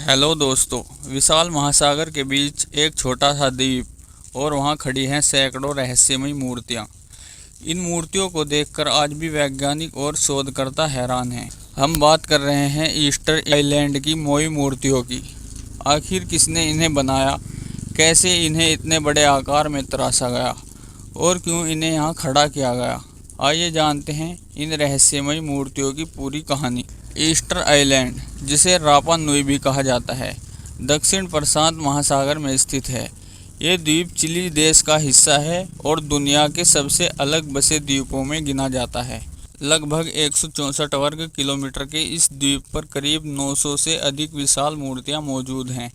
Hello दोस्तों, विशाल महासागर के बीच एक छोटा सा द्वीप और वहाँ खड़ी हैं सैकड़ों रहस्यमयी मूर्तियाँ। इन मूर्तियों को देखकर आज भी वैज्ञानिक और शोधकर्ता हैरान हैं। हम बात कर रहे हैं ईस्टर आइलैंड की मोई मूर्तियों की। आखिर किसने इन्हें बनाया, कैसे इन्हें इतने बड़े आकार में तराशा गया और क्यों इन्हें यहाँ खड़ा किया गया। आइए जानते हैं इन रहस्यमयी मूर्तियों की पूरी कहानी। ईस्टर आइलैंड, जिसे रापा नुई भी कहा जाता है, दक्षिण प्रशांत महासागर में स्थित है। ये द्वीप चिली देश का हिस्सा है और दुनिया के सबसे अलग बसे द्वीपों में गिना जाता है। लगभग 164 वर्ग किलोमीटर के इस द्वीप पर करीब 900 से अधिक विशाल मूर्तियां मौजूद हैं।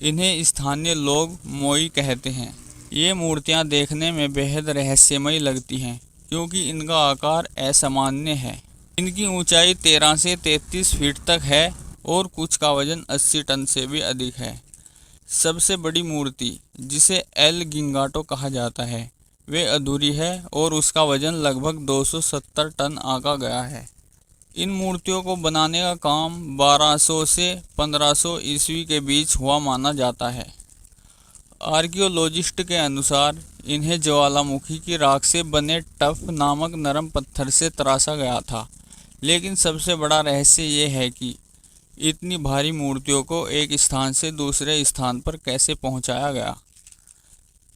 इन्हें स्थानीय लोग मोई कहते हैं। ये मूर्तियां देखने में बेहद रहस्यमयी लगती हैं क्योंकि इनका आकार असामान्य है। इनकी ऊंचाई 13 से 33 फीट तक है और कुछ का वजन 80 टन से भी अधिक है। सबसे बड़ी मूर्ति, जिसे एल गिंगाटो कहा जाता है, वे अधूरी है और उसका वजन लगभग 270 टन आंका गया है। इन मूर्तियों को बनाने का काम 1200 से 1500 ईस्वी के बीच हुआ माना जाता है। आर्कियोलॉजिस्ट के अनुसार इन्हें ज्वालामुखी की राख से बने टफ नामक नरम पत्थर से तराशा गया था। लेकिन सबसे बड़ा रहस्य ये है कि इतनी भारी मूर्तियों को एक स्थान से दूसरे स्थान पर कैसे पहुंचाया गया।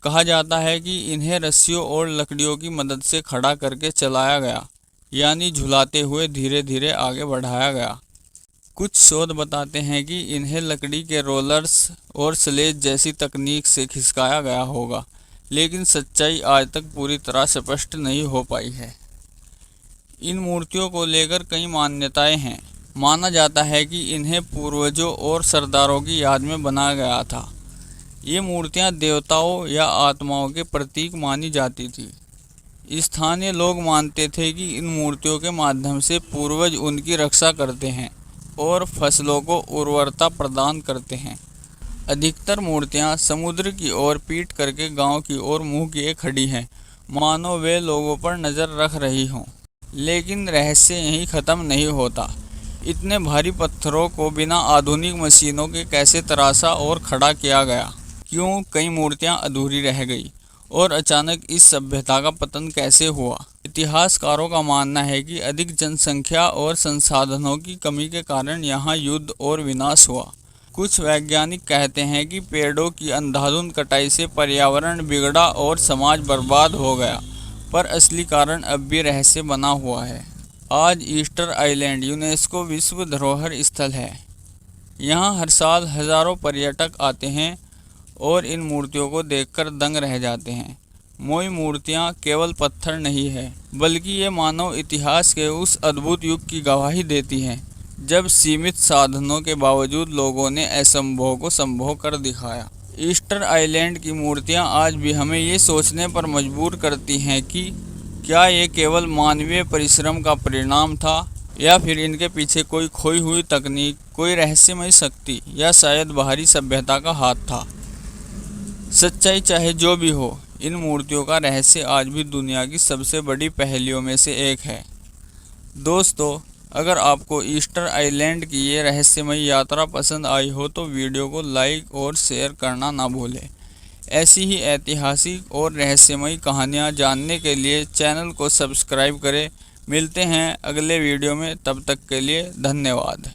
कहा जाता है कि इन्हें रस्सियों और लकड़ियों की मदद से खड़ा करके चलाया गया, यानी झुलाते हुए धीरे धीरे आगे बढ़ाया गया। कुछ शोध बताते हैं कि इन्हें लकड़ी के रोलर्स और स्लेज जैसी तकनीक से खिसकाया गया होगा, लेकिन सच्चाई आज तक पूरी तरह स्पष्ट नहीं हो पाई है। इन मूर्तियों को लेकर कई मान्यताएं हैं। माना जाता है कि इन्हें पूर्वजों और सरदारों की याद में बनाया गया था। ये मूर्तियां देवताओं या आत्माओं के प्रतीक मानी जाती थी। स्थानीय लोग मानते थे कि इन मूर्तियों के माध्यम से पूर्वज उनकी रक्षा करते हैं और फसलों को उर्वरता प्रदान करते हैं। अधिकतर मूर्तियां समुद्र की ओर पीठ करके गांव की ओर मुंह किए खड़ी हैं, मानो वे लोगों पर नज़र रख रही हों। लेकिन रहस्य यहीं ख़त्म नहीं होता। इतने भारी पत्थरों को बिना आधुनिक मशीनों के कैसे तराशा और खड़ा किया गया? क्यों कई मूर्तियां अधूरी रह गई और अचानक इस सभ्यता का पतन कैसे हुआ? इतिहासकारों का मानना है कि अधिक जनसंख्या और संसाधनों की कमी के कारण यहाँ युद्ध और विनाश हुआ। कुछ वैज्ञानिक कहते हैं कि पेड़ों की अंधाधुंध कटाई से पर्यावरण बिगड़ा और समाज बर्बाद हो गया, पर असली कारण अब भी रहस्य बना हुआ है। आज ईस्टर आइलैंड यूनेस्को विश्व धरोहर स्थल है। यहाँ हर साल हजारों पर्यटक आते हैं और इन मूर्तियों को देखकर दंग रह जाते हैं। मोई मूर्तियाँ केवल पत्थर नहीं है, बल्कि ये मानव इतिहास के उस अद्भुत युग की गवाही देती हैं जब सीमित साधनों के बावजूद लोगों ने असंभव को संभव कर दिखाया। ईस्टर आइलैंड की मूर्तियां आज भी हमें ये सोचने पर मजबूर करती हैं कि क्या ये केवल मानवीय परिश्रम का परिणाम था या फिर इनके पीछे कोई खोई हुई तकनीक, कोई रहस्यमय शक्ति या शायद बाहरी सभ्यता का हाथ था। सच्चाई चाहे जो भी हो, इन मूर्तियों का रहस्य आज भी दुनिया की सबसे बड़ी पहेलियों में से एक है। दोस्तों, अगर आपको ईस्टर आइलैंड की ये रहस्यमयी यात्रा पसंद आई हो तो वीडियो को लाइक और शेयर करना ना भूलें। ऐसी ही ऐतिहासिक और रहस्यमयी कहानियाँ जानने के लिए चैनल को सब्सक्राइब करें। मिलते हैं अगले वीडियो में, तब तक के लिए धन्यवाद।